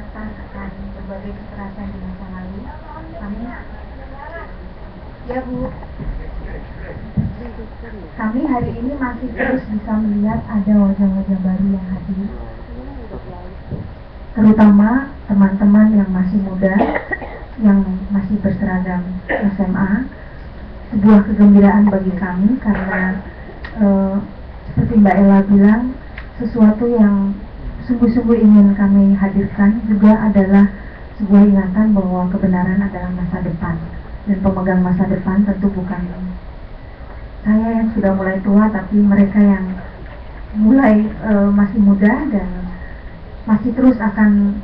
mengingatkan akan berbagai kekerasan di masa lalu. Kami hari ini masih terus bisa melihat ada wajah-wajah baru yang hadir, terutama teman-teman yang masih muda, yang masih berseragam SMA. Sebuah kegembiraan bagi kami karena seperti Mbak Ella bilang, sesuatu yang sungguh-sungguh ingin kami hadirkan juga adalah sebuah ingatan bahwa kebenaran adalah masa depan, dan pemegang masa depan tentu bukan saya yang sudah mulai tua, tapi mereka yang mulai masih muda dan masih terus akan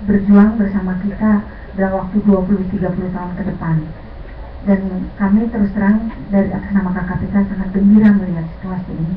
berjuang bersama kita dalam waktu 20-30 tahun ke depan. Dan kami terus terang dari atas nama KKPK sangat gembira melihat situasi ini.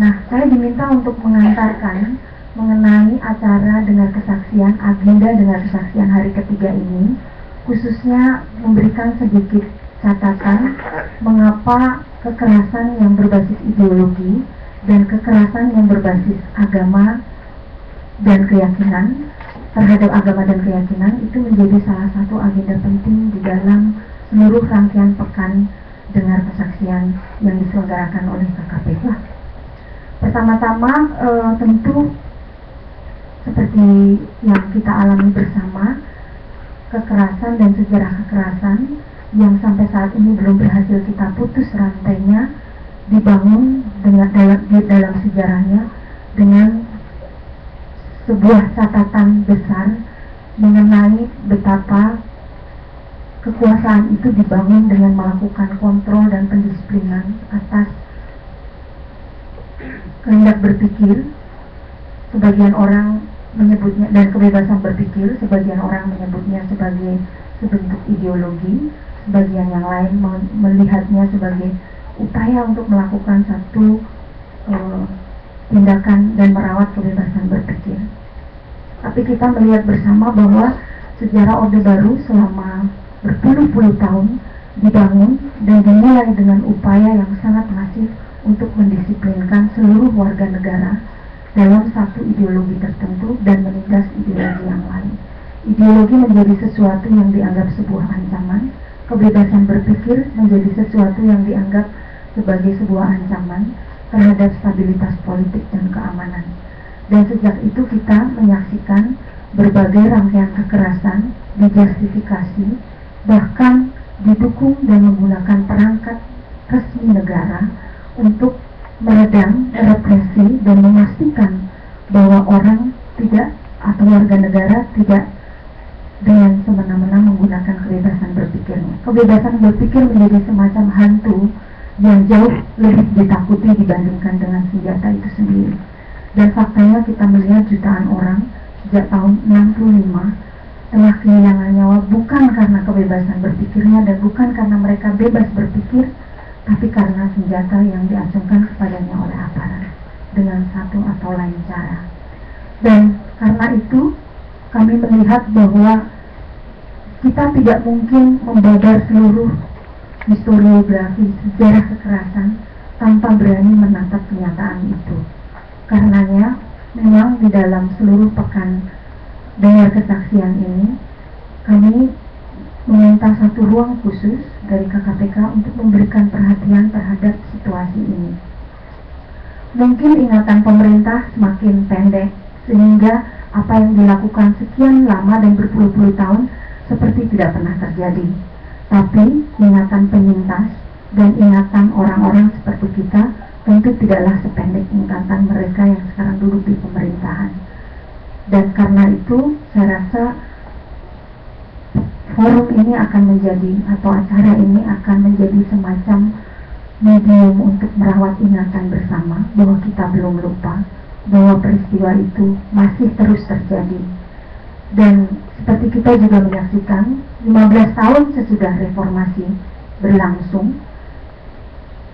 Nah, saya diminta untuk mengantarkan mengenai acara dengar kesaksian, agenda dengar kesaksian hari ketiga ini, khususnya memberikan sedikit catatan mengapa kekerasan yang berbasis ideologi dan kekerasan yang berbasis agama dan keyakinan terhadap agama dan keyakinan itu menjadi salah satu agenda penting di dalam seluruh rangkaian pekan dengar kesaksian yang diselenggarakan oleh KKPK. Pertama-tama tentu seperti yang kita alami bersama, kekerasan dan sejarah kekerasan yang sampai saat ini belum berhasil kita putus rantainya dibangun dalam sejarahnya dengan sebuah catatan besar mengenai betapa kekuasaan itu dibangun dengan melakukan kontrol dan pendisiplinan atas kehendak berpikir, sebagian orang menyebutnya, dan kebebasan berpikir, sebagian orang menyebutnya sebagai sebentuk ideologi, sebagian yang lain melihatnya sebagai upaya untuk melakukan satu tindakan dan merawat kebebasan berpikir. Tapi kita melihat bersama bahwa sejarah Orde Baru selama berpuluh-puluh tahun dibangun dan dimulai dengan upaya yang sangat masif untuk mendisiplinkan seluruh warga negara dalam satu ideologi tertentu dan menindas ideologi yang lain. Ideologi menjadi sesuatu yang dianggap sebuah ancaman, kebebasan berpikir menjadi sesuatu yang dianggap sebagai sebuah ancaman terhadap stabilitas politik dan keamanan. Dan sejak itu kita menyaksikan berbagai rangkaian kekerasan dijustifikasi, bahkan didukung dan menggunakan perangkat resmi negara untuk meredam, represi, dan memastikan bahwa orang tidak atau warga negara tidak dengan semena-mena menggunakan kebebasan berpikirnya. Kebebasan berpikir menjadi semacam hantu yang jauh lebih ditakuti dibandingkan dengan senjata itu sendiri. Dan faktanya kita melihat jutaan orang sejak tahun 65 telah kehilangan nyawa bukan karena kebebasan berpikirnya dan bukan karena mereka bebas berpikir, tapi karena senjata yang diacungkan kepadanya oleh aparat dengan satu atau lain cara. Dan karena itu kami melihat bahwa kita tidak mungkin membabar seluruh historiografi sejarah kekerasan tanpa berani menatap kenyataan itu. Karenanya memang di dalam seluruh pekan dengar kesaksian ini kami meminta satu ruang khusus dari KKPK untuk memberikan perhatian terhadap situasi ini. Mungkin ingatan pemerintah semakin pendek sehingga apa yang dilakukan sekian lama dan berpuluh-puluh tahun seperti tidak pernah terjadi. Tapi ingatan penyintas dan ingatan orang-orang seperti kita tentu tidaklah sependek ingatan mereka yang sekarang duduk di pemerintahan. Dan karena itu saya rasa forum ini akan menjadi, atau acara ini akan menjadi semacam medium untuk merawat ingatan bersama bahwa kita belum lupa bahwa peristiwa itu masih terus terjadi. Dan seperti kita juga menyaksikan 15 tahun sesudah reformasi berlangsung,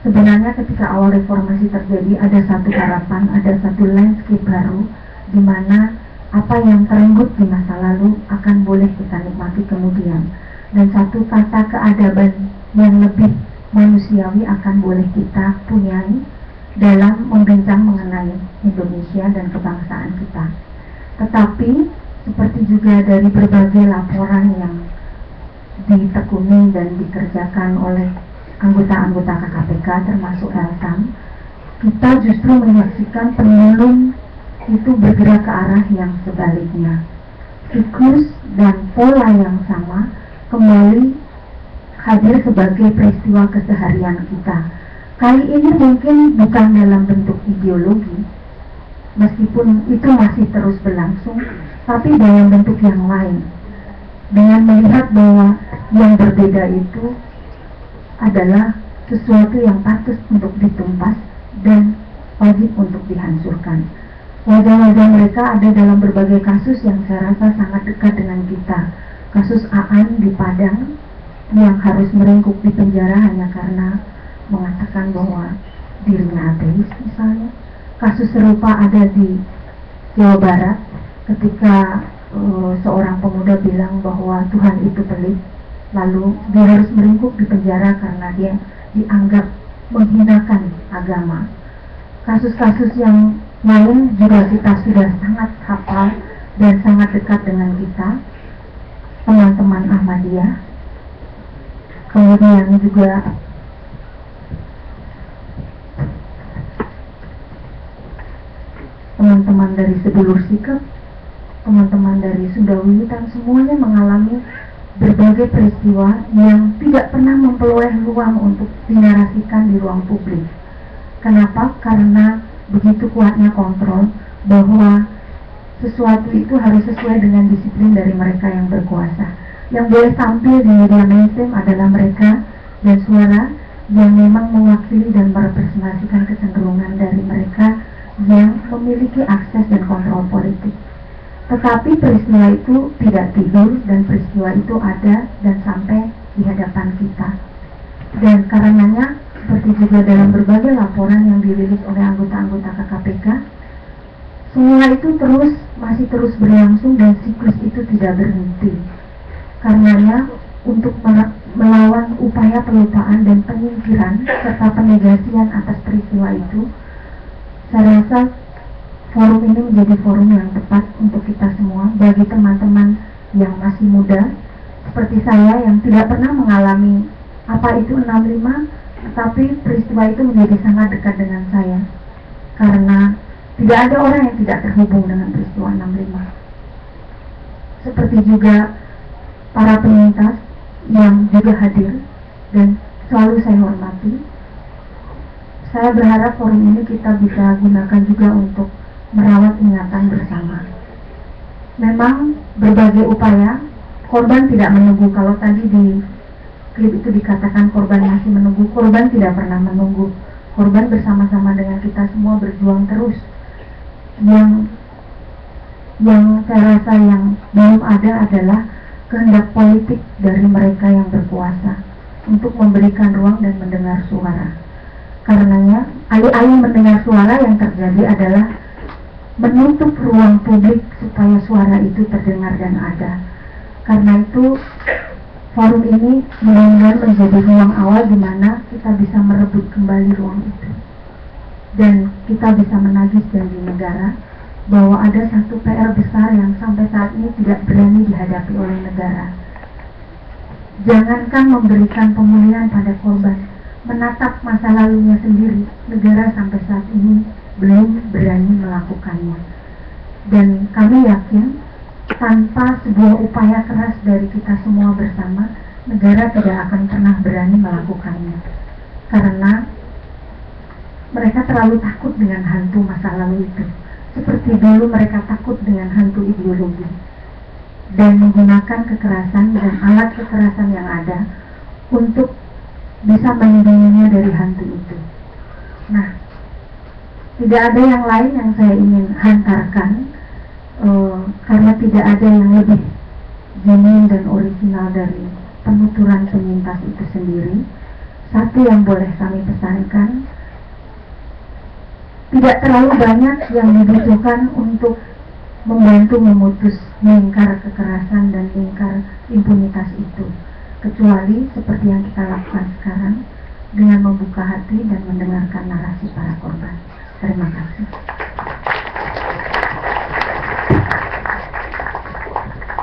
sebenarnya ketika awal reformasi terjadi ada satu harapan, ada satu landscape baru di mana apa yang terenggut di masa lalu akan boleh kita nikmati kemudian, dan satu tata keadaban yang lebih manusiawi akan boleh kita punyai dalam membincang mengenai Indonesia dan kebangsaan kita. Tetapi seperti juga dari berbagai laporan yang ditekuni dan dikerjakan oleh anggota-anggota KKPK termasuk Elsam, kita justru menyaksikan penulun itu bergerak ke arah yang sebaliknya. Siklus dan pola yang sama kembali hadir sebagai peristiwa keseharian kita. Kali ini mungkin bukan dalam bentuk ideologi, meskipun itu masih terus berlangsung, tapi dalam bentuk yang lain. Dengan melihat bahwa yang berbeda itu adalah sesuatu yang patut untuk ditumpas dan wajib untuk dihancurkan. Wajah-wajah mereka ada dalam berbagai kasus yang saya rasa sangat dekat dengan kita. Kasus Aan di Padang yang harus meringkuk di penjara hanya karena mengatakan bahwa dirinya ateis misalnya. Kasus serupa ada di Jawa Barat ketika seorang pemuda bilang bahwa Tuhan itu pelit, lalu dia harus meringkuk di penjara karena dia dianggap menghinakan agama. Kasus-kasus yang lain juga kita sudah sangat hafal dan sangat dekat dengan kita, teman-teman Ahmadiyah. Kemudian juga teman-teman dari Sedulur Sikap, teman-teman dari Sunda Wiwitan, semuanya mengalami berbagai peristiwa yang tidak pernah memperoleh ruang untuk dinarasikan di ruang publik. Kenapa? Karena begitu kuatnya kontrol bahwa sesuatu itu harus sesuai dengan disiplin dari mereka yang berkuasa. Yang boleh tampil di media mainstream adalah mereka dan suara yang memang mewakili dan merepresentasikan kecenderungan dari mereka yang memiliki akses dan kontrol politik. Tetapi peristiwa itu tidak tidur dan peristiwa itu ada dan sampai di hadapan kita. Dan karenanya, seperti juga dalam berbagai laporan yang dirilis oleh anggota-anggota KKPK, semua itu masih terus berlangsung dan siklus itu tidak berhenti. Karenanya, untuk melawan upaya pelupaan dan penyingkiran serta penegasian atas peristiwa itu, saya rasa forum ini menjadi forum yang tepat untuk kita semua, bagi teman-teman yang masih muda seperti saya yang tidak pernah mengalami apa itu 65, tetapi peristiwa itu menjadi sangat dekat dengan saya karena tidak ada orang yang tidak terhubung dengan peristiwa 65. Seperti juga para penyintas yang juga hadir dan selalu saya hormati. Saya berharap forum ini kita bisa gunakan juga untuk merawat ingatan bersama. Memang berbagai upaya, korban tidak menunggu. Kalau tadi di klip itu dikatakan korban masih menunggu, korban tidak pernah menunggu. Korban bersama-sama dengan kita semua berjuang terus. Yang saya rasa yang belum ada adalah kehendak politik dari mereka yang berkuasa untuk memberikan ruang dan mendengar suara. Karenanya, alih-alih mendengar suara, yang terjadi adalah menutup ruang publik supaya suara itu terdengar dan ada. Karena itu, forum ini benar-benar menjadi ruang awal di mana kita bisa merebut kembali ruang itu. Dan kita bisa menagih janji negara bahwa ada satu PR besar yang sampai saat ini tidak berani dihadapi oleh negara. Jangankan memberikan pemulihan pada korban, menatap masa lalunya sendiri, negara sampai saat ini belum berani melakukannya. Dan kami yakin tanpa sebuah upaya keras dari kita semua bersama, negara tidak akan pernah berani melakukannya. Karena mereka terlalu takut dengan hantu masa lalu itu, seperti dulu mereka takut dengan hantu ideologi, dan menggunakan kekerasan dan alat kekerasan yang ada untuk bisa melindunginya dari hantu itu. Nah, tidak ada yang lain yang saya ingin hantarkan, karena tidak ada yang lebih genuine dan original dari penuturan penyintas itu sendiri. Satu yang boleh kami pesankan, tidak terlalu banyak yang dibutuhkan untuk membantu memutus lingkar kekerasan dan lingkar impunitas itu, kecuali seperti yang kita lakukan sekarang dengan membuka hati dan mendengarkan narasi para korban. Terima kasih.